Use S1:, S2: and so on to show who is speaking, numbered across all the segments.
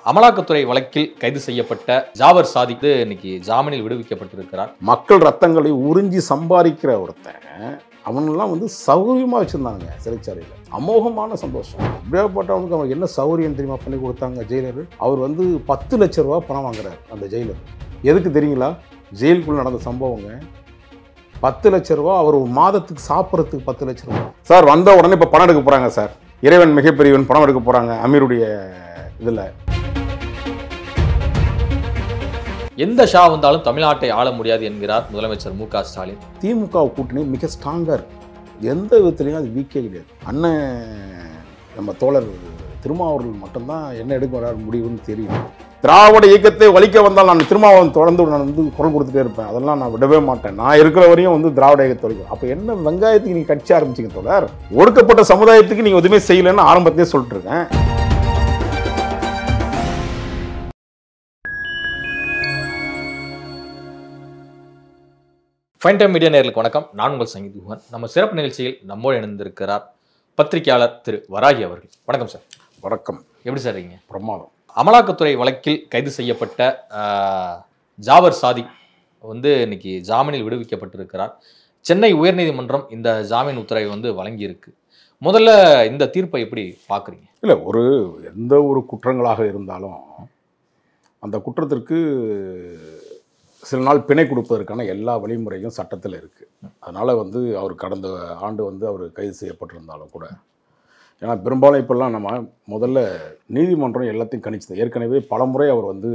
S1: அமலாக்கத்துறை வழக்கில் கைது செய்யப்பட்ட ஜாபர் சாதிக் இன்னைக்கு ஜாமீனில் விடுவிக்கப்பட்டிருக்கிறார்.
S2: மக்கள் ரத்தங்களை உறிஞ்சி சம்பாதிக்கிற ஒருத்தன் அவனெல்லாம் சௌகரியமாக வச்சுருந்தாங்க சிறைச்சாலையில். அமோகமான சந்தோஷம். இப்படியாப்பட்டவனுக்கு அவங்க என்ன சௌகரியம் தெரியுமா பண்ணி கொடுத்தாங்க ஜெயிலர். அவர் 10 லட்ச ரூபா பணம் வாங்குறார் அந்த ஜெயிலர். எதுக்கு தெரியுங்களா? ஜெயிலுக்குள்ளே நடந்த சம்பவங்க. 10 லட்ச ரூபா அவர் ஒரு மாதத்துக்கு சாப்பிட்றதுக்கு 10 லட்ச ரூபா. சார் வந்த உடனே இப்போ பணம் எடுக்க போகிறாங்க சார். இறைவன் மிகப்பெரியவன் பணம் எடுக்க போகிறாங்க அமீருடைய இதில்.
S1: எந்த ஷா வந்தாலும் தமிழ்நாட்டை ஆள முடியாது என்கிறார் முதலமைச்சர் மு.க. ஸ்டாலின்.
S2: திமுக கூட்டணி மிக ஸ்ட்ராங்காக இருக்கு. எந்த விதத்துலையும் அது வீக்கே கிடையாது. அண்ணன் நம்ம தோழர் திருமாவர்கள் மட்டும்தான் என்ன எடுக்க வர முடியும்னு தெரியும். திராவிட இயக்கத்தை வலிக்க வந்தால் நான் திருமாவளவன் தொடர்ந்து நான் குரல் கொடுத்துட்டே இருப்பேன். அதெல்லாம் நான் விடவே மாட்டேன். நான் இருக்கிற வரையும் திராவிட இயக்கத்தை வலிக்கும். அப்போ என்ன வெங்காயத்துக்கு நீங்கள் கட்சி ஆரம்பிச்சிங்க தோழர்? ஒடுக்கப்பட்ட சமுதாயத்துக்கு நீங்கள் எதுவுமே செய்யலைன்னு ஆரம்பத்திலே சொல்லிட்டு இருக்கேன்.
S1: ஃபைன் டைம் மீடியா நேயர்களுக்கு வணக்கம். நான் உங்கள் சங்கீத் குஹன். நம்ம சிறப்பு நிகழ்ச்சியில் நம்மோடு இணைந்திருக்கிறார் பத்திரிகையாளர் திரு வராகி அவர்கள். வணக்கம் சார்.
S2: வணக்கம்.
S1: எப்படி சார் இருக்கீங்க?
S2: பிரமாதம்.
S1: அமலாக்கத்துறை வழக்கில் கைது செய்யப்பட்ட ஜாபர் சாதிக் இன்னைக்கு ஜாமீனில் விடுவிக்கப்பட்டிருக்கிறார். சென்னை உயர்நீதிமன்றம் இந்த ஜாமீன் உத்தரவை வழங்கியிருக்கு. முதல்ல இந்த தீர்ப்பை எப்படி பார்க்குறீங்க?
S2: இல்லை, எந்த ஒரு குற்றங்களாக இருந்தாலும் அந்த குற்றத்திற்கு சில நாள் பிணை கொடுப்பதற்கான எல்லா வழிமுறையும் சட்டத்தில் இருக்குது. அதனால் அவர் கடந்த ஆண்டு அவர் கைது செய்யப்பட்டிருந்தாலும் கூட, ஏன்னா பெரும்பாலும் இப்போல்லாம் நம்ம முதல்ல நீதிமன்றம் எல்லாத்தையும் கணிச்சது. ஏற்கனவே பல முறை அவர்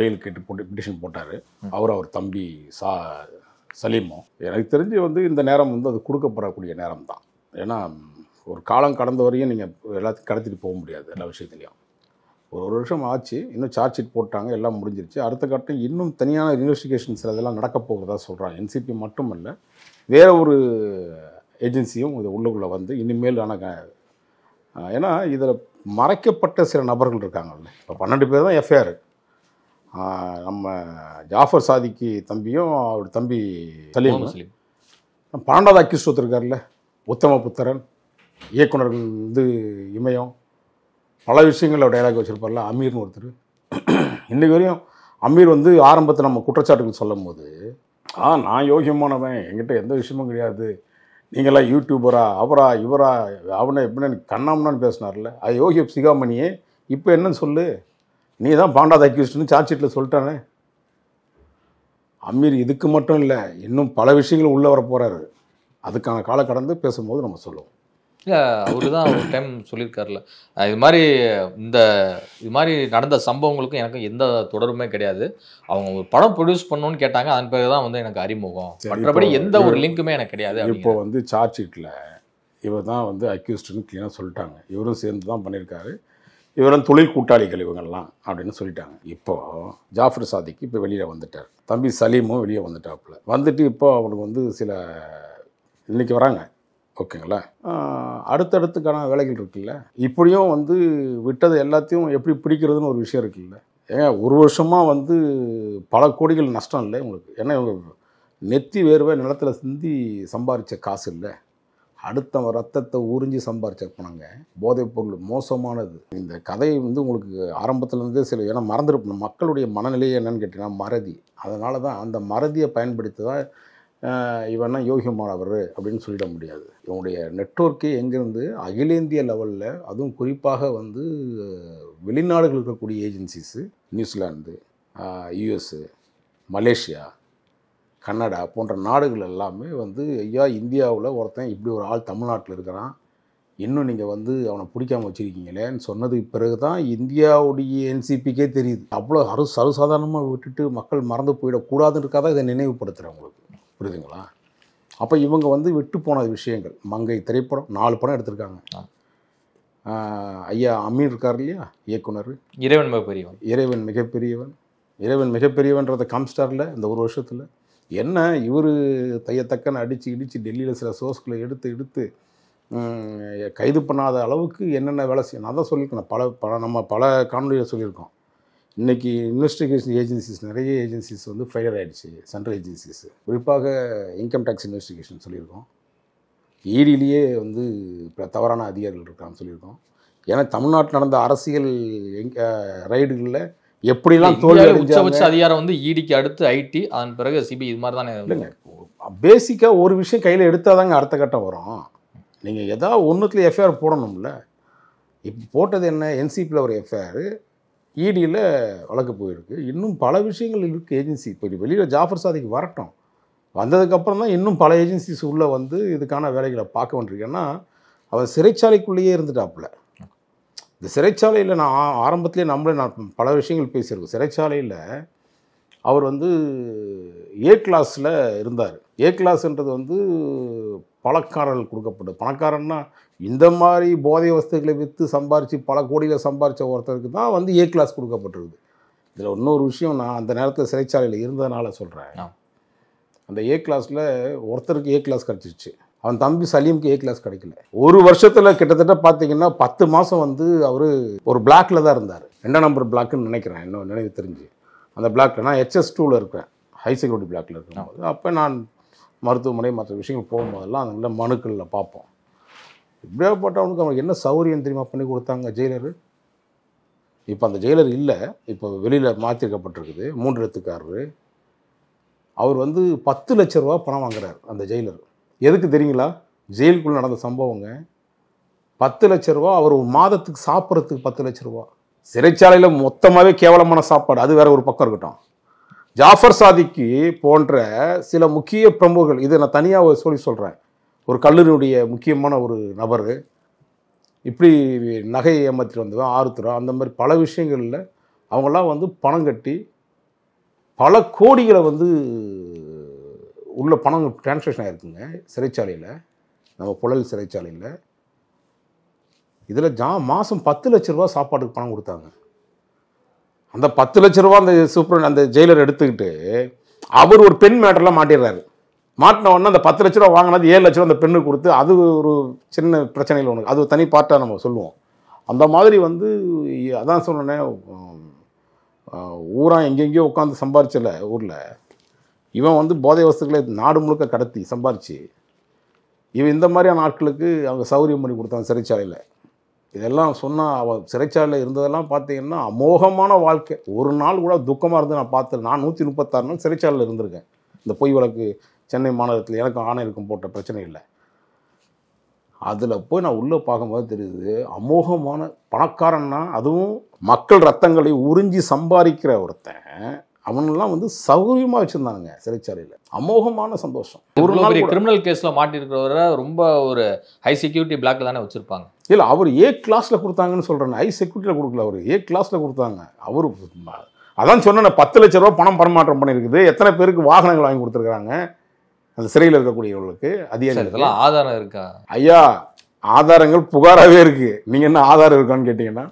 S2: பெயில் கேட்டு பிட்டிஷன் போட்டார். அவர் தம்பி சலீமும். எனக்கு தெரிஞ்சு இந்த நேரம் அது கொடுக்கப்படக்கூடிய நேரம் தான். ஏன்னா ஒரு காலம் கடந்த வரையும் நீங்கள் எல்லாத்தையும் கடத்திட்டு போக முடியாது. எல்லா விஷயத்துலையும் ஒரு வருஷம் ஆச்சு. இன்னும் சார்ஜ் ஷீட் போட்டாங்க, எல்லாம் முடிஞ்சிருச்சு. அடுத்த கட்டம் இன்னும் தனியான இன்வெஸ்டிகேஷன்ஸ் அதெல்லாம் நடக்க போகிறதா சொல்கிறாங்க. என்சிபி மட்டும் இல்லை, வேறு ஒரு ஏஜென்சியும் இது உள்ளுக்குள்ளே இனிமேல். ஏன்னா இதில் மறைக்கப்பட்ட சில நபர்கள் இருக்காங்கல்ல. இப்போ 12 பேர் தான் எஃப்ஐஆர். நம்ம ஜாஃபர் சாதிக்கு தம்பியும் அவர் தம்பி சலீம் 12வது அக்யூஸ்ட் ஒருத்தருக்கார்ல, உத்தம புத்திரன், இயக்குனர்கள் இமயம், பல விஷயங்களில் டைலாக் வச்சுருப்பார்ல அமீர்னு ஒருத்தர். இன்றைக்கு வரையும் அமீர் ஆரம்பத்தில் நம்ம குற்றச்சாட்டுகள் சொல்லும் போது, நான் யோகியமானவன், என்கிட்ட எந்த விஷயமும் கிடையாது, நீங்களாம் யூடியூபரா அவரா இவரா அவனை எப்படின்னு கண்ணாமனான்னு பேசினார்ல. அது யோகி சிகாமணியே இப்போ என்னன்னு சொல்லு, நீ தான் 12வது அக்யூஸ்ட்னு சார்ஜ் ஷீட்டில் சொல்லிட்டானே. அமீர் இதுக்கு மட்டும் இல்லை, இன்னும் பல விஷயங்களும் உள்ளே வர போகிறாரு. அதுக்கான கால கடந்து பேசும்போது நம்ம சொல்லுவோம்.
S1: இல்லை, அவரு தான் ஒரு டைம் சொல்லியிருக்காருல, இது மாதிரி நடந்த சம்பவங்களுக்கும் எனக்கும் எந்த தொடர்புமே கிடையாது. அவங்க ஒரு படம் ப்ரொடியூஸ் பண்ணணும்னு கேட்டாங்க, அதன் பிறகு தான் எனக்கு அறிமுகம், மற்றபடி எந்த ஒரு லிங்க்குமே எனக்கு கிடையாது.
S2: இப்போ சார்ஜ் ஷீட்டில் இவர் தான் அக்யூஸ்டுன்னு க்ளீனாக சொல்லிட்டாங்க. இவரும் சேர்ந்து தான் பண்ணியிருக்காரு, இவரும் தொழில் கூட்டாளிகள் இவங்கெல்லாம் அப்படின்னு சொல்லிட்டாங்க. இப்போது ஜாஃபர் சாதிக்கு இப்போ வெளியில் வந்துட்டார். தம்பி சலீமும் வெளியே வந்துட்டாப்புல. இப்போ அவனுக்கு சில இன்றைக்கி வராங்க, ஓகேங்களா. அடுத்தடுத்துக்கான வேலைகள் இருக்குல்ல. இப்படியும் விட்டது எல்லாத்தையும் எப்படி பிடிக்கிறதுன்னு ஒரு விஷயம் இருக்குல்ல. ஏங்க ஒரு வருஷமாக பல கோடிகள் நஷ்டம் இல்லை உங்களுக்கு. ஏன்னா இவங்க நெத்தி வேர்வை நிலத்தில் சிந்தி சம்பாரித்த காசு இல்லை, அடுத்த ரத்தத்தை உறிஞ்சி சம்பாரிச்ச பணங்க. போதைப் பொருள் மோசமானது. இந்த கதை உங்களுக்கு ஆரம்பத்துலேருந்தே ஏன்னா மறந்துருப்போம். மக்களுடைய மனநிலையை என்னன்னு கேட்டிங்கன்னா மறதி. அதனால தான் அந்த மறதியை பயன்படுத்தி தான் இவன்னா யோகியமானவர் அப்படின்னு சொல்லிட முடியாது. இவனுடைய நெட்வொர்க்கே எங்கேருந்து அகில இந்திய லெவலில், அதுவும் குறிப்பாக வெளிநாடுகள் இருக்கக்கூடிய agencies, New Zealand, US, Malaysia, Canada போன்ற நாடுகள் எல்லாமே ஐயா இந்தியாவில் ஒருத்தன் இப்படி ஒரு ஆள் தமிழ்நாட்டில் இருக்கிறான், இன்னும் நீங்கள் அவனை பிடிக்காமல் வச்சுருக்கீங்களேன்னு சொன்னதுக்கு பிறகு தான் இந்தியாவுடைய என்சிபிக்கே தெரியுது. அவ்வளோ சர்வசாதாரணமாக விட்டுட்டு மக்கள் மறந்து போயிடக்கூடாதுன்றக்காக இதை நினைவுபடுத்துகிறேன் உங்களுக்கு, புரியுதுங்களா? அப்போ இவங்க விட்டு போன விஷயங்கள், மங்கை திரைப்படம் 4 படம் எடுத்திருக்காங்க. ஐயா அமீர் இருக்கார் இல்லையா, இயக்குனர், இறைவன் மிகப்பெரியவன்றதை காமிச்சிட்டார்ல இந்த ஒரு வருஷத்தில். என்ன இவர் தையத்தக்கன்னு அடித்து இடித்து டெல்லியில் சில சோர்ஸ்களை எடுத்து கைது பண்ணாத அளவுக்கு என்னென்ன வேலை செய்யணும். நான் தான் சொல்லியிருக்கேன், நம்ம பல காணொலியில் சொல்லியிருக்கோம். இன்றைக்கி இன்வெஸ்டிகேஷன் ஏஜென்சிஸ், நிறைய ஏஜென்சிஸ் ஃபெயிலியர் ஆகிடுச்சு. சென்ட்ரல் ஏஜென்சிஸ், குறிப்பாக இன்கம் டேக்ஸ் இன்வெஸ்டிகேஷன் சொல்லியிருக்கோம். ஈடியிலேயே தவறான அதிகாரிகள் இருக்கான்னு சொல்லியிருக்கோம். ஏன்னா தமிழ்நாட்டில் நடந்த அரசியல் ரைடுகளில் எப்படிலாம்
S1: உச்சபட்ச அதிகாரம் வந்து ஈடிக்கு அடுத்து ஐடி, அதன் பிறகு சிபிஐ, இது மாதிரி தானே.
S2: இல்லைங்க, பேசிக்காக ஒரு விஷயம் கையில் எடுத்தால் தாங்க அடுத்த கட்டம் வரும். நீங்கள் ஏதாவது ஒன்றுத்துல எஃப்ஐஆர் போடணும்ல. இப்போ போட்டது என்ன, என்சிபியில் ஒரு எஃப்ஐஆர், இடியில் வழக்கு போயிருக்கு. இன்னும் பல விஷயங்கள் இருக்குது ஏஜென்சி. இப்போ வெளியில் ஜாஃபர் சாதிக்கு வரட்டும், வந்ததுக்கப்புறம் தான் இன்னும் பல ஏஜென்சிஸ் உள்ளே வந்து இதுக்கான வேலைகளை பார்க்க வேண்டியிருக்கு. ஏன்னா அவர் சிறைச்சாலைக்குள்ளேயே இருந்துட்டாப்புல. இந்த சிறைச்சாலையில் நான் ஆரம்பத்திலே நான் பல விஷயங்கள் பேசியிருக்கோம். சிறைச்சாலையில் அவர் வந்து ஏ கிளாஸில் இருந்தார். ஏ கிளாஸ்ன்றது வந்து பணக்காரர்கள் கொடுக்கப்பட்டது. பணக்காரன்னா இந்த மாதிரி போதை வஸ்துக்களை விற்று சம்பாரித்து பல கோடியில் சம்பாரித்த ஒருத்தருக்கு தான் வந்து ஏ கிளாஸ் கொடுக்கப்பட்டிருக்குது. இதில் இன்னொரு விஷயம், நான் அந்த நேரத்தில் சிறைச்சாலையில் இருந்ததுனால சொல்கிறேன். அந்த ஏ கிளாஸில் ஒருத்தருக்கு ஏ கிளாஸ் கிடச்சிருச்சு, அவன் தம்பி சலீமுக்கு ஏ கிளாஸ் கிடைக்கல. ஒரு வருஷத்தில் கிட்டத்தட்ட பார்த்தீங்கன்னா 10 மாதம் வந்து அவர் ஒரு பிளாக்கில் தான் இருந்தார். 2ஆம் நம்பர் பிளாக்குன்னு நினைக்கிறேன், இன்னும் நினைவு தெரிஞ்சு. அந்த பிளாக்கில் நான் HS2ல் இருக்கிறேன், ஹை செக்யூரிட்டி பிளாக்கில் இருக்கும்போது. அப்போ நான் மருத்துவமனை மற்ற விஷயங்கள் போகும்போதெல்லாம் அந்த மனுக்களில் பார்ப்போம். இப்படியாப்பட்டவனுக்கு அவனுக்கு என்ன சௌகரியம் தெரியுமா பண்ணி கொடுத்தாங்க ஜெயிலரு. இப்போ அந்த ஜெயிலர் இல்லை, இப்போ வெளியில் மாற்றிருக்கப்பட்டிருக்குது. 3 எழுத்துக்காரரு. அவர் வந்து 10 லட்ச ரூபா பணம் வாங்குறார் அந்த ஜெயிலர். எதுக்கு தெரியுங்களா? ஜெயிலுக்குள்ளே நடந்த சம்பவங்க. 10 லட்ச ரூபா. அவர் ஒரு மாதத்துக்கு சாப்பிட்றதுக்கு 10 லட்ச ரூபா. சிறைச்சாலையில் மொத்தமாகவே கேவலமான சாப்பாடு, அது வேற ஒரு பக்கம் இருக்கட்டும். ஜாஃபர் சாதிக்கு போன்ற சில முக்கிய பிரமுகர்கள், இதை நான் தனியாக சொல்கிறேன், ஒரு கல்லூரியுடைய முக்கியமான ஒரு நபர் இப்படி நகை ஏமாற்றிட்டு வந்தவன், ஆருத்ரா, அந்த மாதிரி பல விஷயங்களில் அவங்களாம் வந்து பணம் கட்டி பல கோடிகளை வந்து உள்ள பணம் டிரான்சாக்ஷன் ஆகிருக்குங்க சிறைச்சாலையில், நம்ம புழல் சிறைச்சாலையில். இதில் மாதம் 10 லட்ச ரூபா சாப்பாட்டுக்கு பணம் கொடுத்தாங்க. அந்த 10 லட்ச ரூபா அந்த ஜெயிலர் எடுத்துக்கிட்டு அவர் ஒரு பெண் மேட்டர்லாம் மாட்டிடுறாரு. மாட்டின உடனே அந்த 10 லட்ச ரூபா வாங்கினது 7 லட்ச ரூபா அந்த பெண்ணு கொடுத்து, அது ஒரு சின்ன பிரச்சனையில் ஒன்று, அது தனி பார்ட்டாக நம்ம சொல்லுவோம். அந்த மாதிரி வந்து அதான் சொன்னேன், ஊரா எங்கெங்கேயோ உட்காந்து சம்பாரிச்சல ஊரில், இவன் வந்து போதை வஸ்துக்களை நாடு முழுக்க கடத்தி சம்பாரிச்சு இவன் இந்த மாதிரியான ஆட்களுக்கு அவங்க சௌகரியம் பண்ணி கொடுத்தாங்க சிறைச்சாலையில். இதெல்லாம் சொன்னால் அவன் சிறைச்சாலையில் இருந்ததெல்லாம் பார்த்தீங்கன்னா அமோகமான வாழ்க்கை. ஒரு நாள் கூட துக்கமாக இருந்து நான் பார்த்தேன். நான் 136 நாள் சிறைச்சாலையில் இருந்திருக்கேன். இந்த பொய் வழக்கு சென்னை மாநகரத்தில் எனக்கு ஆணையருக்கும் போட்ட பிரச்சனை இல்லை. அதில் போய் நான் உள்ளே பார்க்கும்போது தெரியுது, அமோகமான பணக்காரன்னா, அதுவும் மக்கள் ரத்தங்களை உறிஞ்சி சம்பாதிக்கிற ஒருத்தன், அவனெல்லாம் வந்து சௌகரியமாக வச்சுருந்தாங்க சிறைச்சாலையில். அமோகமான சந்தோஷம்.
S1: ஒரு நாள் கிரிமினல் கேஸில் மாட்டிருக்கிறவரை ரொம்ப ஒரு ஹை செக்யூரிட்டி பிளாக்ல தானே வச்சுருப்பாங்க.
S2: இல்லை, அவர் ஏ கிளாஸில் கொடுத்தாங்கன்னு சொல்கிறேன், ஹை செக்யூரிட்டியில் கொடுக்கல, அவர் ஏ கிளாஸில் கொடுத்தாங்க. அவர் அதான் சொன்னேன், 10 லட்ச ரூபா பணம் பரிமாற்றம் பண்ணியிருக்குது. எத்தனை பேருக்கு வாகனங்கள் வாங்கி கொடுத்துருக்குறாங்க அந்த சிறையில் இருக்கக்கூடியவர்களுக்கு, அதிகாரிகள்.
S1: ஆதாரம் இருக்கா
S2: ஐயா? ஆதாரங்கள் புகாராகவே இருக்குது. நீங்கள் என்ன ஆதாரம் இருக்கான்னு கேட்டிங்கன்னா,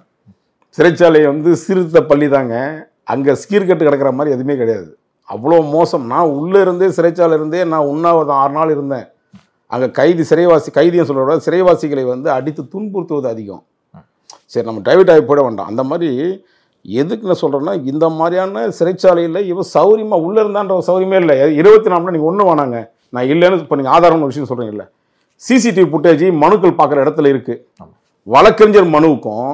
S2: சிறைச்சாலை வந்து சீர்திருத்த பள்ளி தாங்க, அங்கே ஸ்கீர்கட்டு கிடக்கிற மாதிரி எதுவுமே கிடையாது. அவ்வளோ மோசம். நான் உள்ளே இருந்தே சிறைச்சாலை இருந்தே நான் உண்ணாவிரத 6 நாள் இருந்தேன். அங்கே கைதியும் சொல்கிற சிறைவாசிகளை வந்து அடித்து துன்புறுத்துவது அதிகம். சரி, நம்ம டைவர்ட் ஆகி போயிட வேண்டாம். அந்த மாதிரி எதுக்கு நான் சொல்கிறேன்னா, இந்த மாதிரியான சிறைச்சாலையில் இவன் சௌரியமாக உள்ளே இருந்தான்ற சௌரியமே இல்லை. 24 மணி நீங்கள் ஒன்று வேணாங்க, நான் இல்லைன்னு இப்போ நீங்கள் ஆதாரம்னு விஷயம் சொல்கிறீங்கல்ல, சிசிடிவி ஃபுட்டேஜ் மனுக்கள் பார்க்குற இடத்துல இருக்குது. வழக்கறிஞர் மனுவுக்கும்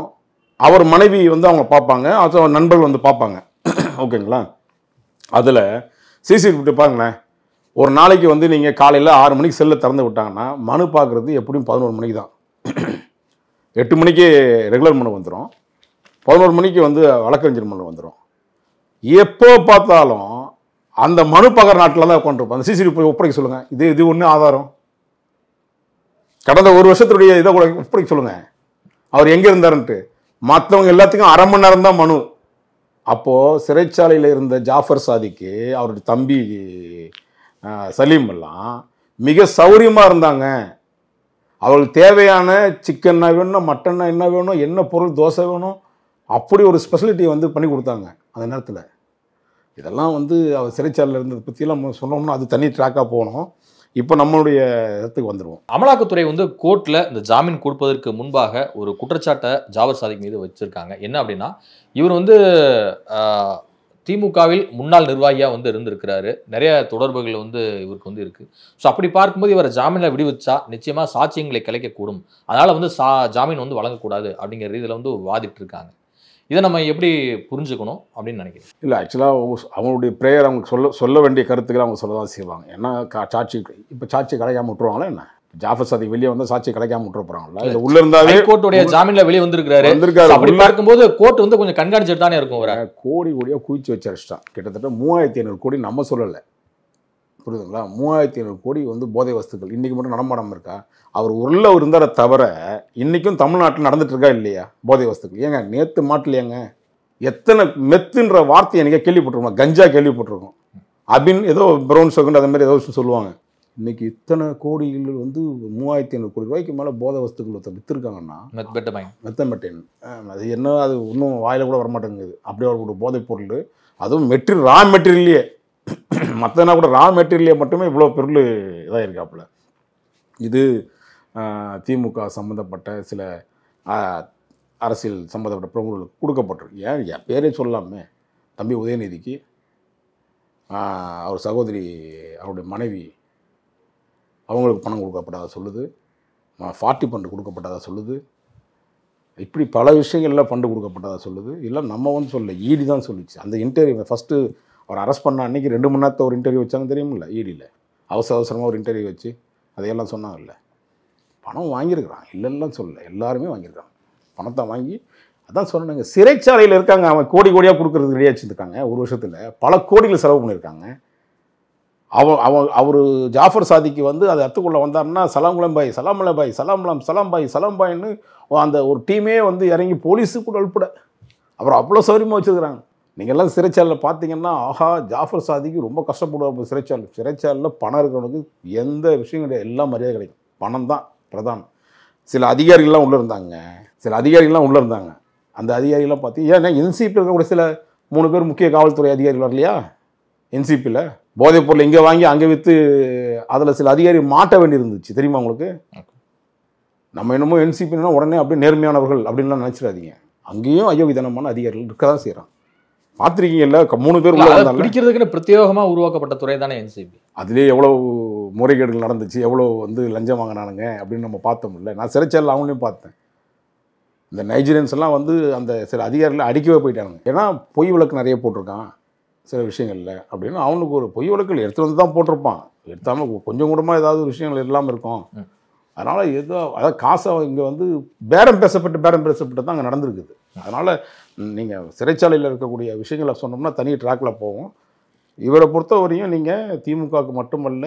S2: அவர் மனைவி வந்து அவங்க பார்ப்பாங்க, அது நண்பர்கள் வந்து பார்ப்பாங்க. ஓகேங்களா? அதில் சிசிடிவி ஃபுட்டேஜ் பாருங்களேன். ஒரு நாளைக்கு வந்து நீங்கள் காலையில் 6 மணிக்கு செல்லை திறந்து விட்டாங்கன்னா மனு பார்க்குறது எப்படியும் 11 மணிக்கு தான். 8 மணிக்கு ரெகுலர் மனு வந்துடும், 11 மணிக்கு வந்து வழக்கறிஞர் மனு வந்துடும். எப்போ பார்த்தாலும் அந்த மனு பார்க்குற நாட்டில் தான் உட்காந்துருப்போம். அந்த சிசிடிவி போய் ஒப்படைக்க சொல்லுங்கள். இது ஒன்று ஆதாரம். கடந்த ஒரு வருஷத்துடைய இதை கூட ஒப்படைக்க சொல்லுங்கள், அவர் எங்கே இருந்தாருன்ட்டு. மற்றவங்க எல்லாத்துக்கும் 1/2 மணி நேரம் தான் மனு. அப்போது சிறைச்சாலையில் இருந்த ஜாஃபர் சாதிக்கு அவருடைய தம்பி சலீம் எல்லாம் மிக சௌரியமாக இருந்தாங்க. அவர்களுக்கு தேவையான சிக்கன் என்ன வேணும், மட்டன் என்ன வேணும், என்ன பொருள், தோசை வேணும், அப்படி ஒரு ஸ்பெஷலிட்டி வந்து பண்ணி கொடுத்தாங்க அந்த நேரத்தில். இதெல்லாம் வந்து அவர் சிறைச்சாலையில் இருந்ததை பற்றியெல்லாம் சொன்னோம்னா அது தனி ட்ராக்காக போகணும். இப்போ நம்மளுடைய இடத்துக்கு வந்துடுவோம்.
S1: அமலாக்கத்துறை வந்து கோர்ட்டில் இந்த ஜாமீன் கொடுப்பதற்கு முன்பாக ஒரு குற்றச்சாட்டை ஜாஃபர் சாதிக் மீது வச்சுருக்காங்க. என்ன அப்படின்னா, இவர் வந்து திமுகவில் முன்னாள் நிர்வாகியா வந்து இருந்திருக்கிறாரு. நிறைய தொடர்புகள் வந்து இவருக்கு வந்து இருக்கு. ஸோ அப்படி பார்க்கும்போது இவரை ஜாமீன்ல விடுவிச்சா நிச்சயமா சாட்சியங்களை கலைக்கக்கூடும். அதனால வந்து ஜாமீன் வந்து வழங்கக்கூடாது அப்படிங்கிற ரீதியில வந்து வாதிட்டு இருக்காங்க. இதை நம்ம எப்படி புரிஞ்சுக்கணும் அப்படின்னு நினைக்கிறேன்.
S2: இல்லை ஆக்சுவலாக அவங்களுடைய ப்ரேயர் அவங்க சொல்ல வேண்டிய கருத்துக்களை அவங்க சொல்ல தான் செய்வாங்க. ஏன்னா சாட்சி இப்போ சாட்சி கிடைக்காம விட்டுருவாங்களா என்ன? ஜாஃபர் சாதிக் வெளியே வந்து சாட்சி கிடைக்காம விட்டுற போறாங்களா? இது உள்ள இருந்தாலே
S1: கோர்ட்டுடைய ஜாமீன்ல வெளியே வந்திருக்காரு. அப்படி பார்க்கும்போது கோர்ட் வந்து கொஞ்சம் கண்காணிச்சுட்டு தானே இருக்கும்.
S2: கோடி கோடியா குவிச்சு வச்சு அடிச்சிட்டான். கிட்டத்தட்ட 3500 கோடி நம்ம சொல்லலை, புரியுதுங்களா? 3500 கோடி வந்து போதை வஸ்துக்கள் இன்னைக்கு மட்டும் நடமாடாமல் இருக்கா? அவர் உள்ள இருந்தார தவிர இன்னைக்கும் தமிழ்நாட்டில் நடந்துட்டு இருக்கா இல்லையா போதை வஸ்துக்கள்? ஏங்க நேற்று மாட்டிலையாங்க எத்தனை மெத்துன்ற வார்த்தை எனக்கு கேள்விப்பட்டிருக்கோம், கஞ்சா கேள்விப்பட்டிருக்கோம், அபின் ஏதோ ப்ரௌன் சுகண்ட் அது மாதிரி ஏதோ சொல்லுவாங்க. இன்னைக்கு இத்தனை கோடிகள் வந்து 3500 கோடி ரூபாய்க்கு மேலே போதை வஸ்துக்கள் விற்றுருக்காங்கன்னா மெத்தமெட்டைன் அது என்ன, அது இன்னும் வாயில கூட வரமாட்டேங்குது. அப்படியே ஒரு போதைப் பொருள், அதுவும் ரா மெட்டீரியல்லையே, மற்றனா கூட ரா மெட்டீரியல்லையே மட்டுமே இவ்வளோ பொருள் இதாக இருக்காப்புல. இது திமுக சம்மந்தப்பட்ட சில அரசியல் சம்மந்தப்பட்ட பிரமுகர்களுக்கு கொடுக்கப்பட்டிருக்கு. ஏன் பேரே சொல்லாமே, தம்பி உதயநிதிக்கு அவர் சகோதரி அவருடைய மனைவி அவங்களுக்கு பணம் கொடுக்கப்பட்டதாக சொல்லுது, 40 ஃபண்டு கொடுக்கப்பட்டதாக சொல்லுது, இப்படி பல விஷயங்களில் ஃபண்டு கொடுக்கப்பட்டதாக சொல்லுது. இல்லை நம்ம வந்து சொல்ல, ஈடி தான் சொல்லிச்சு. அந்த இன்டர்வியூ ஃபஸ்ட்டு அவர் அரெஸ்ட் பண்ண அன்றைக்கி 2 மணி நேரத்தை ஒரு இன்டர்வியூ வச்சாங்க தெரியுமில்ல, ஈடியில் அவசரமாக ஒரு இன்டர்வியூ வச்சு அதையெல்லாம் சொன்னாங்கல்ல. பணம் வாங்கியிருக்கிறான், இல்லைல்லாம் சொல்லலை, எல்லாருமே வாங்கியிருக்காங்க. பணத்தை வாங்கி அதான் சொன்னாங்க, சிறைச்சாலையில் இருக்காங்க. அவன் கோடி கோடியாக கொடுக்குறதுக்கு ரெடியாக வச்சுருக்காங்க. ஒரு வருஷத்தில் பல கோடிகள் செலவு பண்ணியிருக்காங்க. அவர் ஜாஃபர் சாதிக்கு வந்து அதை அத்துக்குள்ளே வந்தார்னா சலாம் பாய் சலாம் பாய்ன்னு அந்த ஒரு டீமே வந்து இறங்கி போலீஸுக்கு கூட உள்பட அப்புறம் அவ்வளோ சௌரியமாக வச்சுருக்குறாங்க. நீங்கள் எல்லாம் சிறைச்சாலையில் பார்த்தீங்கன்னா, ஆஹா ஜாஃபர் சாதிக்கு ரொம்ப கஷ்டப்படுவார். சிறைச்சாலையில் பணம் இருக்கிறவனுக்கு எந்த விஷயம் கிடையாது, எல்லாம் மரியாதை கிடைக்கும். பணம் தான் பிரதானம். சில அதிகாரிகள்லாம் உள்ளே இருந்தாங்க, அந்த அதிகாரிகள்லாம் பார்த்து ஏன்னா என்சிபி இருக்கக்கூடிய சில 3 பேர் முக்கிய காவல்துறை அதிகாரிகள் வரலையா என்சிபியில்? போதைப் பொருள் இங்கே வாங்கி அங்கே விற்று அதில் சில அதிகாரி மாட்ட வேண்டி இருந்துச்சு தெரியுமா உங்களுக்கு? நம்ம என்னமோ என்சிபின்னா உடனே அப்படியே நேர்மையானவர்கள் அப்படின்லாம் நினச்சிடாதீங்க. அங்கேயும் அயோக்கியத்தனமான அதிகாரிகள் இருக்க தான் செய்கிறான். பார்த்துருக்கீங்கல்ல, 3 பேர்
S1: பிடிக்கிறதுக்குன்னு பிரத்யேகமாக உருவாக்கப்பட்ட துறை தானே என்சிபி.
S2: அதுலேயே எவ்வளோ முறைகேடுகள் நடந்துச்சு, எவ்வளோ வந்து லஞ்சம் வாங்கினானுங்க அப்படின்னு நம்ம பார்த்தோம்ல. நான் சிறைச்சாலையில் அவங்களையும் பார்த்தேன். இந்த நைஜீரியன்ஸ் எல்லாம் வந்து அந்த சில அதிகாரிகளை அடிக்கவே போயிட்டாங்க. ஏன்னா பொய் வழக்கு நிறைய போட்டிருக்கான் சில விஷயங்களில் அப்படின்னு. அவனுக்கு ஒரு பொய் வழக்கில் எடுத்துகிட்டு வந்து தான் போட்டிருப்பான், எடுத்தாமல் கொஞ்சம் கூடமாக ஏதாவது விஷயங்கள் இல்லாமல் இருக்கும். அதனால் ஏதோ அதாவது காசை இங்கே வந்து பேரம் பேசப்பட்டு தான் அங்கே நடந்திருக்குது. அதனால் நீங்கள் சிறைச்சாலையில் இருக்கக்கூடிய விஷயங்களை சொன்னோம்னா தனி ட்ராக்கில் போவோம். இவரை பொறுத்தவரையும் நீங்கள் திமுகவுக்கு மட்டுமல்ல,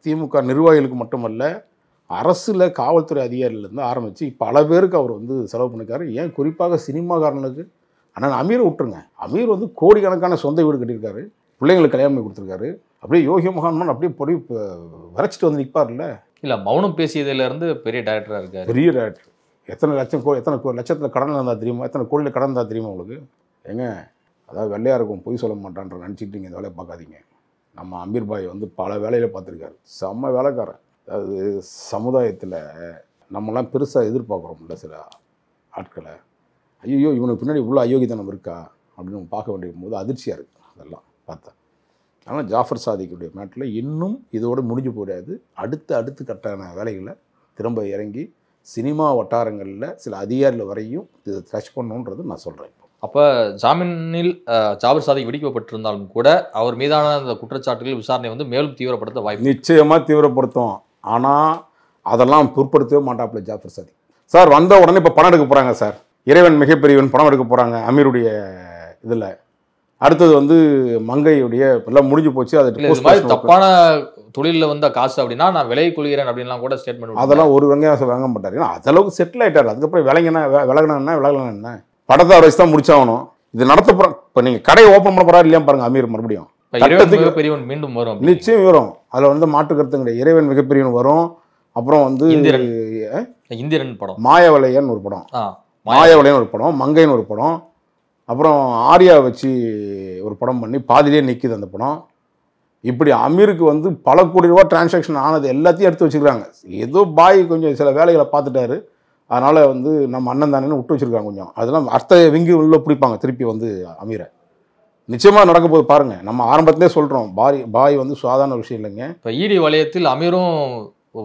S2: திமுக நிர்வாகிகளுக்கு மட்டுமல்ல, அரசில் காவல்துறை அதிகாரிலேருந்து ஆரம்பித்து பல பேருக்கு அவர் வந்து செலவு பண்ணியிருக்காரு. ஏன் குறிப்பாக சினிமாக்காரனுக்கு ஆனால் அமீரை விட்டுருங்க. அமீர் வந்து கோடிக்கணக்கான சொந்த வீடு கட்டியிருக்காரு, பிள்ளைங்களுக்கு கல்யாணம் பண்ணி கொடுத்துருக்காரு. அப்படியே யோகி மகான்மான் அப்படியே பொடி வரைச்சிட்டு வந்து நிற்பார்ல.
S1: இல்லை மௌனம் பேசியதுலேருந்து பெரிய டைரக்டராக இருக்கார்,
S2: பெரிய டைரக்டர். எத்தனை லட்சத்தில் கடன் இருந்தால் தெரியுமா, எத்தனை கோடியில் கடன் இருந்தால் தெரியுமா உங்களுக்கு? ஏங்க அதாவது வெள்ளையாக இருக்கும் பொய் சொல்ல மாட்டான்ற நினச்சிட்டு நீங்கள் இந்த வேலையை பார்க்காதீங்க. நம்ம அமீர் பாய் வந்து பல வேலையில் பார்த்துருக்காரு, செம்ம வேலைக்காரன். அதாவது சமுதாயத்தில் நம்மளாம் பெருசாக எதிர்பார்க்குறோம்ல சில ஆட்களை, ஐயோ இவனுக்கு பின்னாடி இவ்வளோ அயோக்கியத்தனம் இருக்கா அப்படின்னு நம்ம பார்க்க வேண்டிய போது அதிர்ச்சியாக இருக்குது அதெல்லாம் பார்த்தா. ஆனால் ஜாஃபர் சாதிக்குடைய மேட்டில் இன்னும் இதோடு முடிஞ்சு போயிடாது. அடுத்த கட்டான வேலைகளை திரும்ப இறங்கி சினிமா வட்டாரங்களில் சில அதிகாரிகள் வரையும் இதை டச் பண்ணணுன்றது நான் சொல்கிறேன்.
S1: அப்போ ஜாமீனில் ஜாஃபர் சாதிக் விடுவிக்கப்பட்டிருந்தாலும் கூட அவர் மீதான அந்த குற்றச்சாட்டுகள் விசாரணை வந்து மேலும் தீவிரப்படுத்த வாய்ப்பு
S2: நிச்சயமாக தீவிரப்படுத்தும். ஆனால் அதெல்லாம் பொருட்படுத்தவே மாட்டாப்புல ஜாஃபர் சாதிக். சார் வந்த உடனே இப்போ பணம் எடுக்க போகிறாங்க சார், இறைவன் மிகப்பெரியவன் பணம் எடுக்க போகிறாங்க அமீருடைய இதில். அடுத்தது வந்து மங்கையுடைய எல்லாம் முடிஞ்சு போச்சு. அது
S1: தப்பான தொழிலில் வந்த காசு அப்படின்னா நான் விலை கொள்கிறேன் அப்படின்லாம் கூட ஸ்டேட்மெண்ட்.
S2: அதெல்லாம் ஒரு வெங்காயம் வாங்க மாட்டார், ஏன்னா அதளவுக்கு செட்டில் ஆகிட்டார். அதுக்கப்புறம் விலகனா என்ன படத்தை வச்சு தான் முடிச்சாகணும். இது நடத்த போகிறோம். இப்போ நீங்கள் கடையை ஓப்பன் பண்ண போகிறாரு இல்லையா பாருங்க அமீர், மறுபடியும்
S1: மிகப்பெரியவன் மீண்டும் வரும்,
S2: நிச்சயம் வரும். அதில் வந்து மாற்று கருத்து கிடையாது. இறைவன் மிகப்பெரியவன் வரும். அப்புறம் வந்து
S1: இந்திரன் படம்,
S2: மாயவலையன் ஒரு படம், மாயவலையன் ஒரு படம், மங்கைன்னு ஒரு படம், அப்புறம் ஆர்யா வச்சு ஒரு படம் பண்ணி பாதிலே நிற்கிது அந்த படம். இப்படி அமீருக்கு வந்து பல கோடி ரூபா டிரான்சாக்ஷன் ஆனது எல்லாத்தையும் எடுத்து வச்சுக்கிறாங்க. ஏதோ பாய் கொஞ்சம் சில வேலைகளை பார்த்துட்டாரு, அதனால் வந்து நம்ம அண்ணன் தானேன்னு விட்டு வச்சுருக்காங்க கொஞ்சம். அதெல்லாம் அர்த்த விங்கி உள்ள பிடிப்பாங்க திருப்பி வந்து அமீரை. நிச்சயமாக நடக்க போது பாருங்கள். நம்ம ஆரம்பத்திலே சொல்கிறோம், பாய் வந்து சாதாரண விஷயம் இல்லைங்க.
S1: இப்போ இடி வலயத்தில் அமீரும்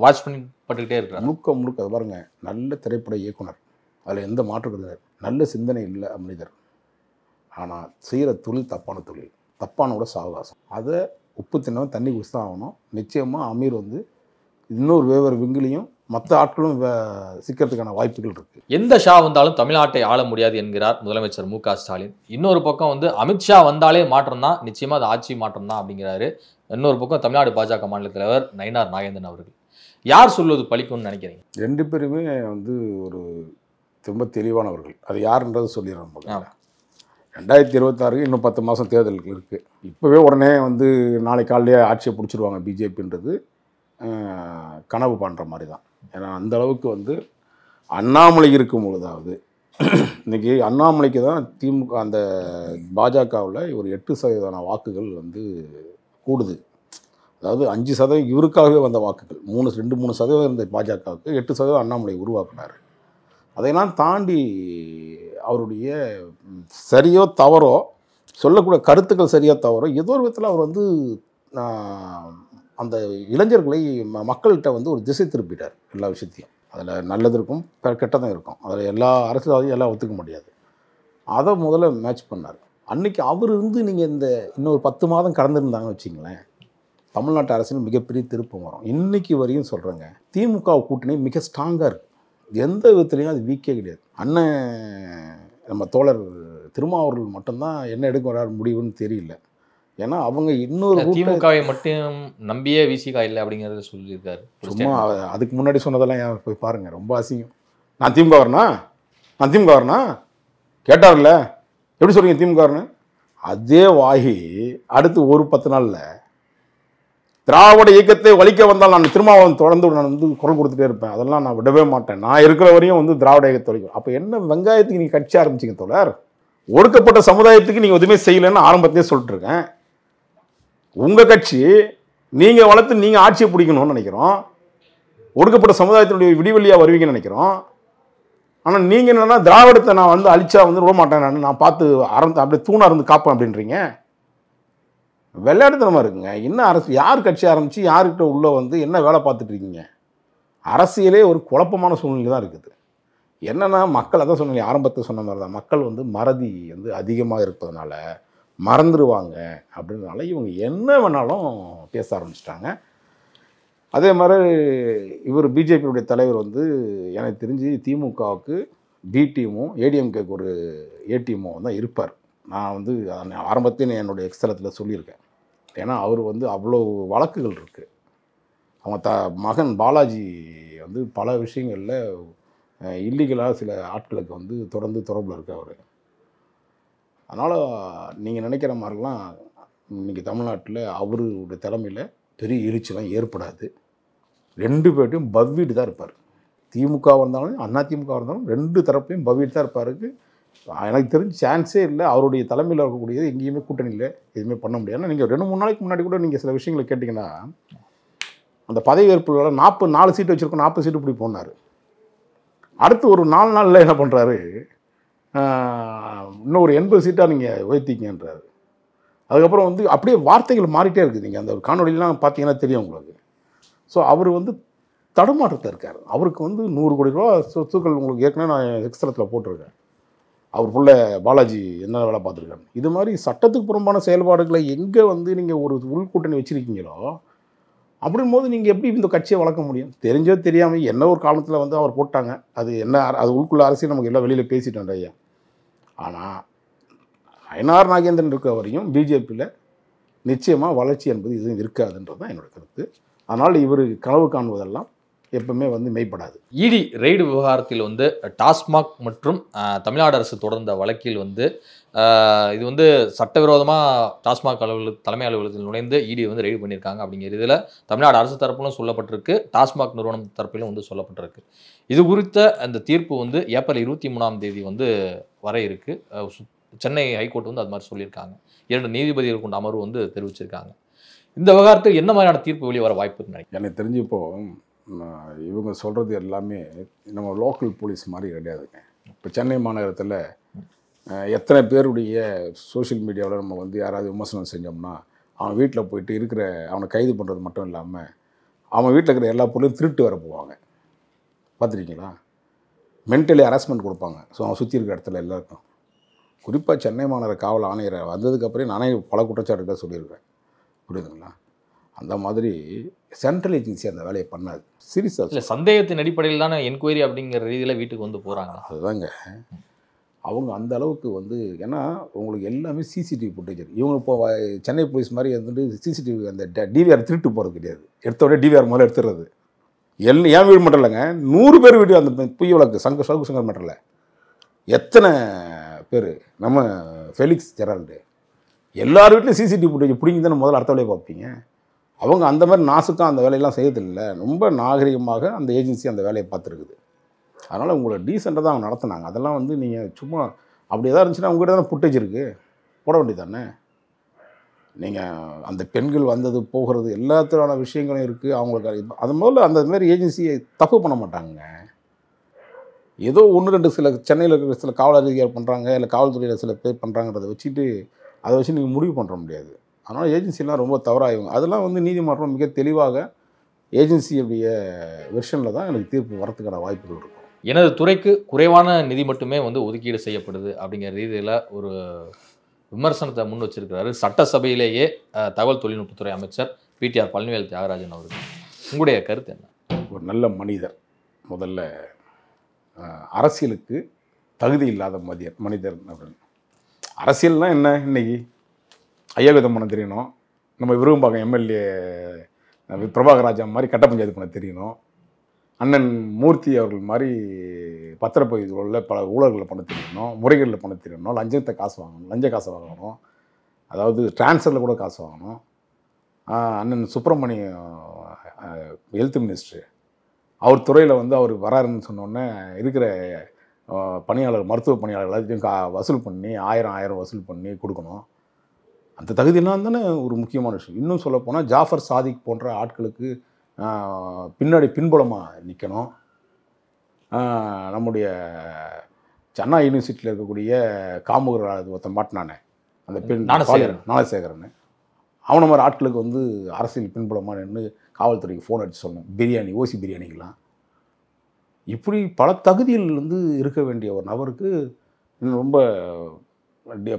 S1: வாட்ச் பண்ணிப்பட்டுக்கிட்டே இருக்கிறார்.
S2: முழுக்க முழுக்க அது பாருங்கள், நல்ல திரைப்பட இயக்குனர், அதில் எந்த மாற்று கிடையாது, நல்ல சிந்தனை இல்லை மனிதர். ஆனால் செய்கிற தொழில் தப்பான தொழில், தப்பானோட சாவகாசம். அதை உப்பு தின்னவன் தண்ணி குடிச்சு தான் ஆகணும். நிச்சயமாக அமீர் வந்து இன்னொரு வேறு விங்கிலையும் மற்ற ஆட்களும் சிக்கிறதுக்கான வாய்ப்புகள் இருக்குது.
S1: எந்த ஷா வந்தாலும் தமிழ்நாட்டை ஆள முடியாது என்கிறார் முதலமைச்சர் மு க ஸ்டாலின். இன்னொரு பக்கம் வந்து அமித்ஷா வந்தாலே மாற்றம் தான், நிச்சயமாக அது ஆட்சி மாற்றம் தான் அப்படிங்கிறாரு. இன்னொரு பக்கம் தமிழ்நாடு பாஜக மாநில தலைவர் நயினார் நாகேந்திரன் அவர்கள். யார் சொல்வது பலிக்கும்னு நினைக்கிறீங்க?
S2: 2 பேருமே வந்து ஒரு ரொம்ப தெளிவானவர்கள். அது யாருன்றது சொல்லிடுறோம். 2026 இன்னும் 10 மாதம் தேர்தலுக்கு இருக்குது. இப்போவே உடனே வந்து நாளை காலையிலே ஆட்சியை பிடிச்சிருவாங்க பிஜேபின்றது கனவு பண்ணுற மாதிரி தான். ஏன்னா அந்த அளவுக்கு வந்து அண்ணாமலை இருக்கும் பொழுதாவது இன்றைக்கி அண்ணாமலைக்கு தான் திமுக அந்த பாஜகவில் ஒரு 8% வாக்குகள் வந்து கூடுது. அதாவது 5% இவருக்காகவே வந்த வாக்குகள், 2-3% இருந்த பாஜகவுக்கு 8% அண்ணாமலை உருவாக்குனார். அதையெல்லாம் தாண்டி அவருடைய சரியோ தவறோ, சொல்லக்கூடிய கருத்துக்கள் சரியோ தவறோ, ஏதோ ஒரு விதத்தில் அவர் வந்து அந்த இளைஞர்களை மக்கள்கிட்ட வந்து ஒரு திசை திருப்பிட்டார். எல்லா விஷயத்தையும் அதில் நல்லது இருக்கும், கெட்டதும் இருக்கும். அதில் எல்லா அரசியல்வாதியும் எல்லாம் ஒத்துக்க முடியாது. அதை முதல்ல மேட்ச் பண்ணார். அன்றைக்கி அவர் இருந்து நீங்கள் இந்த இன்னொரு 10 மாதம் கடந்திருந்தாங்கன்னு வச்சிங்களேன், தமிழ்நாட்டு அரசியல் மிகப்பெரிய திருப்பம் வரும். இன்றைக்கி வரையும் சொல்கிறேங்க, திமுக கூட்டணி மிக ஸ்ட்ராங்காக இருக்குது. எந்த விதத்துலையும் அது வீக்கே கிடையாது. அண்ணன் நம்ம தோழர் திருமாவர்கள் மட்டும்தான் என்ன எடுக்க வர முடியும்னு தெரியல. ஏன்னா அவங்க இன்னொரு
S1: திமுகவை மட்டும் நம்பியே விசிகா இல்லை அப்படிங்கிறத சொல்லியிருக்காரு.
S2: சும்மா அதுக்கு முன்னாடி சொன்னதெல்லாம் ஏன் போய் பாருங்கள், ரொம்ப அசிங்கம். நான் திமுக வரனா கேட்டார்ல, எப்படி சொல்கிறீங்க திமுகன்னு? அதே வாகி அடுத்து ஒரு 10 நாளில் திராவிட இயக்கத்தை வலிக்க வந்தால் நான் திருமாவளவன் தொடர்ந்து நான் வந்து குரல் கொடுத்துட்டே இருப்பேன். அதெல்லாம் நான் விடவே மாட்டேன். நான் இருக்கிற வரையும் வந்து திராவிட இயக்கத்தை வலிக்கும். அப்போ என்ன வெங்காயத்துக்கு நீங்கள் கட்சி ஆரம்பிச்சிங்க தோழர்? ஒடுக்கப்பட்ட சமுதாயத்துக்கு நீங்கள் எதுவுமே செய்யலைன்னு ஆரம்பத்திலே சொல்லிட்டு இருக்கேன். உங்கள் கட்சி நீங்கள் வளர்த்து நீங்கள் ஆட்சியை பிடிக்கணும்னு நினைக்கிறோம். ஒடுக்கப்பட்ட சமுதாயத்தினுடைய விடிவெளியாக வருவீங்கன்னு நினைக்கிறோம். ஆனால் நீங்கள் என்னென்னா திராவிடத்தை நான் வந்து அழிச்சா வந்து விட மாட்டேன், நான் பார்த்து அப்படியே தூணாக இருந்து காப்பேன் அப்படின்றீங்க. விளையாட்டுத்தனமாக இருக்குங்க. என்ன அரசு, யார் கட்சி ஆரம்பித்து யார்கிட்ட உள்ளே வந்து என்ன வேலை பார்த்துட்டு இருக்கீங்க? அரசியலே ஒரு குழப்பமான சூழ்நிலை தான் இருக்குது. என்னென்னா மக்கள் அதான் சொன்னீங்க, ஆரம்பத்தை சொன்ன மாதிரி தான், மக்கள் வந்து மறதி வந்து அதிகமாக இருப்பதனால மறந்துடுவாங்க அப்படின்றனால இவங்க என்ன வேணாலும் பேச ஆரம்பிச்சிட்டாங்க. அதே மாதிரி இவர் பிஜேபியுடைய தலைவர் வந்து எனக்கு தெரிஞ்சு திமுகவுக்கு பி டீமும் ஏடிஎம்கேக்கு ஒரு ஏ டீமும் தான் இருப்பார். நான் வந்து ஆரம்பத்தில் என்னுடைய எக்ஸ்தலத்தில் சொல்லியிருக்கேன். ஏன்னா அவர் வந்து அவ்வளோ வழக்குகள் இருக்குது. அவங்க மகன் பாலாஜி வந்து பல விஷயங்களில் இல்லீகலாக சில ஆட்களுக்கு வந்து தொடர்ந்து தொடர்பில் இருக்கு அவர். அதனால் நீங்கள் நினைக்கிற மாதிரிலாம் இன்றைக்கி தமிழ்நாட்டில் அவருடைய தலைமையில் பெரிய எழுச்சிலாம் ஏற்படாது. 2 பேர்ட்டையும் பவ்வீடு தான் இருப்பார். திமுக இருந்தாலும் அண்ணா திமுக இருந்தாலும் 2 தரப்புலையும் பவ்வீடு தான் இருப்பாருக்கு. எனக்கு தெரிஞ்ச சான்ஸே இல்லை. அவருடைய தலைமையில் இருக்கக்கூடியது எங்கேயுமே கூட்டணி இல்லை, எதுவுமே பண்ண முடியாது. நீங்கள் 2-3 நாளைக்கு முன்னாடி கூட நீங்கள் சில விஷயங்களை கேட்டிங்கன்னா, அந்த பதவியேற்புகளை 4 சீட்டு வச்சுருக்கோம், 40 சீட்டு இப்படி போனார். அடுத்து ஒரு 4 நாளில் என்ன பண்ணுறாரு, இன்னும் ஒரு 80 சீட்டாக நீங்கள் உயர்த்திக்கன்றாரு. அதுக்கப்புறம் வந்து அப்படியே வார்த்தைகள் மாறிட்டே இருக்குது. நீங்கள் அந்த ஒரு காணொலியெலாம் பார்த்தீங்கன்னா தெரியும் உங்களுக்கு. ஸோ அவர் வந்து தடுமாற்றத்தில் இருக்கார். அவருக்கு வந்து 100 கோடி ரூபா சொத்துக்கள் உங்களுக்கு ஏற்கனவே நான் எக்ஸ்தலத்தில் போட்டிருக்கேன். அவர் புள்ள பாலாஜி என்ன வேலை பார்த்துருக்காரு. இது மாதிரி சட்டத்துக்கு புறம்பான செயல்பாடுகளை எங்கே வந்து நீங்கள் ஒரு உள்கூட்டணி வச்சுருக்கீங்களோ அப்படின் போது நீங்கள் எப்படி இந்த கட்சியை வளர்க்க முடியும்? தெரிஞ்சோ தெரியாமல் என்ன ஒரு காலத்தில் வந்து அவர் போட்டாங்க. அது என்ன, அது உள்குள்ள அரசியல் நமக்கு எல்லாம் வெளியில் பேசிட்டோம் ஐயா. ஆனால் நயினார் நாகேந்திரன் இருக்கிற வரையும் பிஜேபியில் நிச்சயமாக வளர்ச்சி என்பது எதுவும் இருக்காதுன்றது தான் என்னோடய கருத்து. அதனால் இவர் கனவு காணுவதெல்லாம் எப்பவுமே வந்து மெய்ப்படாது.
S1: இடி ரெய்டு விவகாரத்தில் வந்து டாஸ்மாக் மற்றும் தமிழ்நாடு அரசு தொடர்ந்த வழக்கில் வந்து இது வந்து சட்டவிரோதமாக டாஸ்மாக் தலைமை அலுவலகத்தில் நுழைந்து இடி வந்து ரெய்டு பண்ணியிருக்காங்க அப்படிங்கிறதுல தமிழ்நாடு அரசு தரப்பிலும் சொல்லப்பட்டிருக்கு, டாஸ்மாக் நிறுவனம் தரப்பிலும் வந்து சொல்லப்பட்டிருக்கு. இது குறித்த அந்த தீர்ப்பு வந்து ஏப்ரல் 23ஆம் தேதி வந்து வர இருக்கு. சென்னை ஹைகோர்ட் வந்து அது மாதிரி சொல்லியிருக்காங்க. 2 நீதிபதிகள் கொண்ட அமர்வு வந்து தெரிவிச்சிருக்காங்க. இந்த விவகாரத்தில் என்ன மாதிரியான தீர்ப்பு வெளியே வர வாய்ப்பு இருக்கு?
S2: எனக்கு தெரிஞ்சு இப்போது இவங்க சொல்கிறது எல்லாமே நம்ம லோக்கல் போலீஸ் மாதிரி கிடையாதுங்க. இப்போ சென்னை மாநகரத்தில் எத்தனை பேருடைய சோஷியல் மீடியாவில் நம்ம வந்து யாராவது விமர்சனம் செஞ்சோம்னா அவன் வீட்டில் போயிட்டு இருக்கிற அவனை கைது பண்ணுறது மட்டும் இல்லாமல் அவன் வீட்டில் இருக்கிற எல்லா பொருளையும் திருட்டு வர போவாங்க. பார்த்துருக்கீங்களா? மென்டலி ஹராஸ்மெண்ட் கொடுப்பாங்க. ஸோ அவன் சுற்றி இருக்கிற இடத்துல எல்லாருக்கும். குறிப்பாக சென்னை மாநகர காவல் ஆணையர் வந்ததுக்கப்புறம் நானே பல குற்றச்சாட்டுகள் சொல்லியிருக்கேன். புரியுதுங்களா? அந்த மாதிரி சென்ட்ரல் ஏஜென்சி அந்த வேலையை பண்ணாது. சீரியஸாக
S1: இல்லை, சந்தேகத்தின் அடிப்படையில் தானே என்கொயரி அப்படிங்கிற ரீதியில் வீட்டுக்கு வந்து போகிறாங்க.
S2: அதுதாங்க அவங்க அந்த அளவுக்கு வந்து, ஏன்னா உங்களுக்கு எல்லாமே சிசிடிவி ஃபுட்டேஜ் இருக்குது. இவங்க இப்போ சென்னை போலீஸ் மாதிரி வந்துட்டு சிசிடிவி அந்த டிவிஆர் திருட்டு போகிறது கிடையாது. எடுத்தோடனே டிவிஆர் முதல்ல எடுத்துடுறது. என் வீடு மட்டும் இல்லைங்க, 100 பேர் வீடு அந்த புய் வழக்கு சவுக்கு சங்கர் மட்டும் இல்லை, எத்தனை பேர் நம்ம ஃபெலிக்ஸ் ஜெரால்டு எல்லார் வீட்லையும் சிசிடிவி ஃபுட்டேஜ் பிடிங்கி தானே முதல்ல அடுத்த வேலையை பார்ப்பீங்க. அவங்க அந்த மாதிரி நாசுக்காக அந்த வேலையெல்லாம் செய்யறதில்லை. ரொம்ப நாகரிகமாக அந்த ஏஜென்சி அந்த வேலையை பார்த்துருக்குது. அதனால் உங்களை டீசெண்டாக தான் அவங்க நடத்துனாங்க. அதெல்லாம் வந்து நீங்கள் சும்மா அப்படி எதாவது இருந்துச்சுன்னா உங்கள்கிட்ட தானே ஃபுட்டேஜ் இருக்குது, போட வேண்டியது தானே. நீங்கள் அந்த பெண்கள் வந்தது போகிறது எல்லாத்துக்கான விஷயங்களும் இருக்குது அவங்களுக்கு. அது முதல்ல அந்த மாதிரி ஏஜென்சியை தப்பு பண்ண மாட்டாங்க. ஏதோ 1-2 சில சென்னையில் இருக்கிற சில காவல் அதிகாரிகள் பண்ணுறாங்க, இல்லை காவல்துறையில் சில பேர் பண்ணுறாங்கிறத வச்சுட்டு அதை வச்சு நீங்கள் முடிவு பண்ணுற முடியாது. அதனால் ஏஜென்சிலாம் ரொம்ப தவறாகும். அதெல்லாம் வந்து நீதிமன்றம் மிக தெளிவாக ஏஜென்சியுடைய வெர்ஷனில் தான் எனக்கு தீர்ப்பு வரத்துக்கான வாய்ப்புகள் இருக்கும்.
S1: எனது துறைக்கு குறைவான நிதி மட்டுமே வந்து ஒதுக்கீடு செய்யப்படுது அப்படிங்கிற ரீதியில் ஒரு விமர்சனத்தை முன் வச்சிருக்கிறாரு சட்டசபையிலேயே தகவல் தொழில்நுட்பத்துறை அமைச்சர் பிடிஆர் பழனிவேல் தியாகராஜன் அவர்கள். உங்களுடைய கருத்து என்ன?
S2: ஒரு நல்ல மனிதர், முதல்ல அரசியலுக்கு தகுதி இல்லாத மனிதர் அப்படின்னு. அரசியல்னால் என்ன? இன்னைக்கு ஐயாவிதம் பண்ண தெரியணும், நம்ம விரும்பாக்கம் எம்எல்ஏ பிரபாகர் ராஜா மாதிரி கட்ட பஞ்சாயத்து பண்ண தெரியணும், அண்ணன் மூர்த்தி அவர்கள் மாதிரி பத்திரப்பதிவில் உள்ள பல ஊழல்களை பண்ண தெரியணும், முறைகளில் பண்ண தெரியணும், லஞ்ச காசு வாங்கணும், அதாவது டிரான்ஸ்ஃபரில் கூட காசு வாங்கணும். அண்ணன் சுப்பிரமணியம் ஹெல்த் மினிஸ்டர், அவர் துறையில் வந்து அவர் வராருன்னு சொன்னோடனே இருக்கிற பணியாளர் மருத்துவ பணியாளர் எல்லாத்தையும் வசூல் பண்ணி 1000 வசூல் பண்ணி கொடுக்கணும். அந்த தகுதியெல்லாம் தானே ஒரு முக்கியமான விஷயம். இன்னும் சொல்லப்போனால் ஜாஃபர் சாதிக் போன்ற ஆட்களுக்கு பின்னாடி பின்புலமாக நிற்கணும். நம்முடைய சென்னை யூனிவர்சிட்டியில் இருக்கக்கூடிய காமுகர் ஒருத்தன் மாட்டினானே அந்த பெண் ஞானசேகரன், அவனை மாதிரி ஆட்களுக்கு வந்து அரசியல் பின்புலமாக நின்று காவல்துறைக்கு ஃபோன் அடித்து சொல்லணும். பிரியாணி, ஓசி பிரியாணிக்கெலாம் இப்படி பல தகுதியில் வந்து இருக்க வேண்டிய ஒரு நபருக்கு ரொம்ப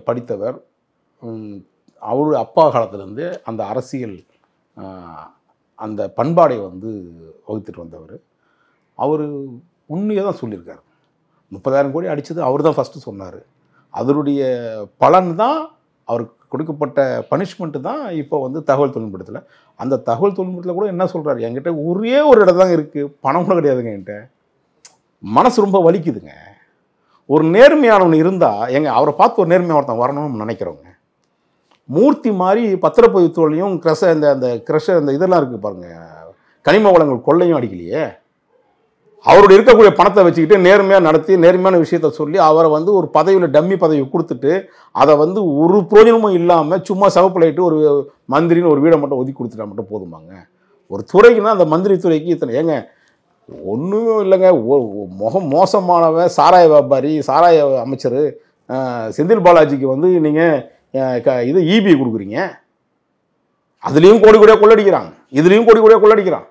S2: படித்தவர், அவருடைய அப்பா காலத்திலேருந்து அந்த அரசியல் அந்த பண்பாடை வந்து வகுத்துட்டு வந்தவர். அவர் உண்மையாக தான் சொல்லியிருக்காரு. 30,000 கோடி அடித்தது அவர் தான் ஃபஸ்ட்டு சொன்னார். அதனுடைய பலன் தான் அவருக்கு கொடுக்கப்பட்ட பனிஷ்மெண்ட்டு தான் இப்போ வந்து தகவல் தொழில்நுட்பத்தில். அந்த தகவல் தொழில்நுட்பத்தில் கூட என்ன சொல்கிறார், என்கிட்ட ஒரே ஒரு இடம் தான் இருக்குது, பணம் கூட கிடையாதுங்க என்கிட்ட. மனசு ரொம்ப வலிக்குதுங்க. ஒரு நேர்மையானவன் இருந்தால் அவரை பார்த்து ஒரு நேர்மையாக ஒருத்தன் வரணும்னு நினைக்கிறவங்க. மூர்த்தி மாதிரி பத்திரப்பதிவுத்துறையும் அந்த இதெல்லாம் இருக்குது பாருங்கள், கனிம வளங்கள் கொள்ளையும் அடிக்கலையே. அவருடைய இருக்கக்கூடிய பணத்தை வச்சுக்கிட்டு நேர்மையாக நடத்தி நேர்மையான விஷயத்த சொல்லி அவரை வந்து ஒரு பதவியில் டம்மி பதவி கொடுத்துட்டு அதை வந்து ஒரு பிரயோஜனமும் இல்லாமல் சும்மா சவப்பிள்ளைட்டு ஒரு மந்திரின்னு ஒரு வீடை மட்டும் ஒதுக்கி கொடுத்துட்டா மட்டும் போதுமாங்க. ஒரு துறைக்குன்னா அந்த மந்திரி துறைக்கு இத்தனை ஒன்றுமே இல்லைங்க. மோசமானவன் சாராய வியாபாரி, சாராய அமைச்சர் செந்தில் பாலாஜிக்கு வந்து நீங்கள் இது இபி கொடுக்குறீங்க, அதுலேயும் கோடி கோடியாக கொள்ளடிக்கிறாங்க, இதுலேயும் கோடி கோடியாக கொள்ளடிக்கிறான்.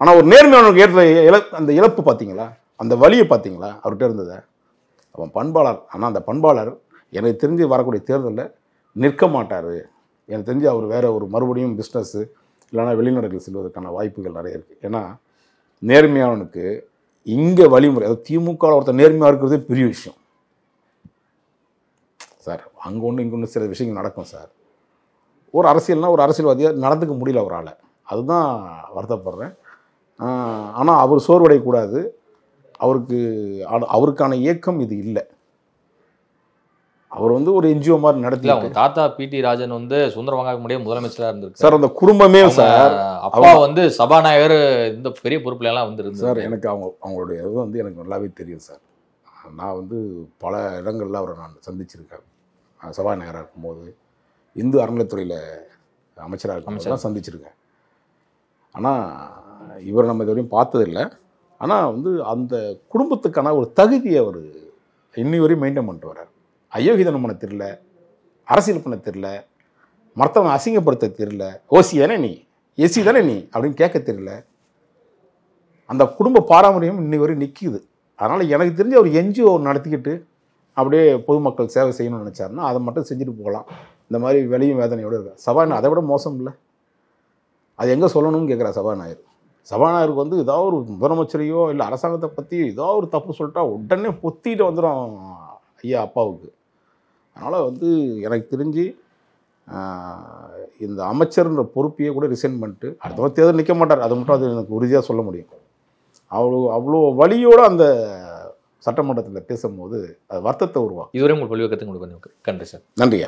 S2: ஆனால் ஒரு நேர்மையானவனுக்கு ஏற்ற அந்த இழப்பு பார்த்தீங்களா, அந்த வலியை பார்த்தீங்களா அவர்கிட்ட இருந்ததை. அவன் பண்பாளர். ஆனால் அந்த பண்பாளர் எனக்கு தெரிஞ்சு வரக்கூடிய தேர்தலில் நிற்க மாட்டார். எனக்கு தெரிஞ்சு அவர் வேறு ஒரு மறுபடியும் பிஸ்னஸ்ஸு இல்லைனா வெளிநாடுகள் செல்வதற்கான வாய்ப்புகள் நிறைய இருக்குது. ஏன்னா நேர்மையானவனுக்கு இங்கே வழிமுறை, அதாவது திமுக ஒருத்தர் நேர்மையாக இருக்கிறதே பெரிய விஷயம் சார். அங்கே ஒன்று இங்கே ஒன்று சில விஷயங்கள் நடக்கும் சார். ஒரு அரசியல்னால் ஒரு அரசியல்வாதியாக நடந்துக்க முடியல அவரால், அதுதான் வருத்தப்படுறேன். ஆனால் அவர் சோர்வடையக்கூடாது. அவருக்கான இயக்கம் இது இல்லை. அவர் வந்து ஒரு என்ஜிஓ மாதிரி நடத்தி.
S1: அவங்க தாத்தா பிடி ராஜன் வந்து சுந்தரவங்காக முடியாது முதலமைச்சராக இருந்திருக்கு
S2: சார். அந்த குடும்பமே சார்,
S1: அப்பா வந்து சபாநாயகர் இந்த பெரிய பொறுப்புல எல்லாம் வந்து இருந்து
S2: சார். எனக்கு அவங்களுடைய இது வந்து எனக்கு நல்லாவே தெரியும் சார். நான் வந்து பல இடங்களில் அவரை நான் சந்திச்சிருக்கேன். சபாநாயகராக இருக்கும்போது, இந்து அறநிலைத்துறையில் அமைச்சராக இருக்கும்போது சந்திச்சிருக்கேன். ஆனால் இவர் நம்ம இது வரையும் பார்த்ததில்லை. ஆனால் வந்து அந்த குடும்பத்துக்கான ஒரு தகுதியை அவர் இன்னி வரையும் மெயின்டைன் பண்ணிட்டு வர்றார். அயோக்கியதனம் பண்ண தெரியல, அரசியல் பண்ண தெரியல, மற்றவன் அசிங்கப்படுத்த தெரியல, ஓசி தானே நீ, எஸ்சி தானே நீ அப்படின்னு கேட்க தெரியல. அந்த குடும்ப பாரம்பரியம் இன்னைக்கு வரை நிற்கிது. அதனால் எனக்கு தெரிஞ்ச ஒரு என்ஜிஓ நடத்திக்கிட்டு அப்படியே பொதுமக்கள் சேவை செய்யணும்னு நினச்சாருன்னா அதை மட்டும் செஞ்சுட்டு போகலாம். இந்த மாதிரி வெளியும் வேதனையோடு இருக்கா சபாநாயகர், அதை விட மோசம் இல்லை. அது எங்கே சொல்லணும்னு கேட்குறா சபாநாயகர். சபாநாயகருக்கு வந்து ஏதாவது ஒரு முதலமைச்சரையோ இல்லை அரசாங்கத்தை பற்றி ஏதாவது ஒரு தப்பு சொல்லிட்டா உடனே பொத்திட்டு வந்துடும் ஐயா அப்பாவுக்கு. அதனால் வந்து எனக்கு தெரிஞ்சு இந்த அமைச்சர்ன்ற பொறுப்பையே கூட ரிசைன் பண்ணிட்டு அடுத்த தேர்தல் நிற்க மாட்டார். அது மட்டும் அது எனக்கு உறுதியாக சொல்ல முடியும். அவ்வளோ வலியோடு அந்த சட்டமன்றத்தில் பேசும்போது அது வருத்தத்தை உருவாக்கும்.
S1: இதுவரை உங்கள் பல்வேறு கருத்துக்கு நன்றி சார்.
S2: நன்றி.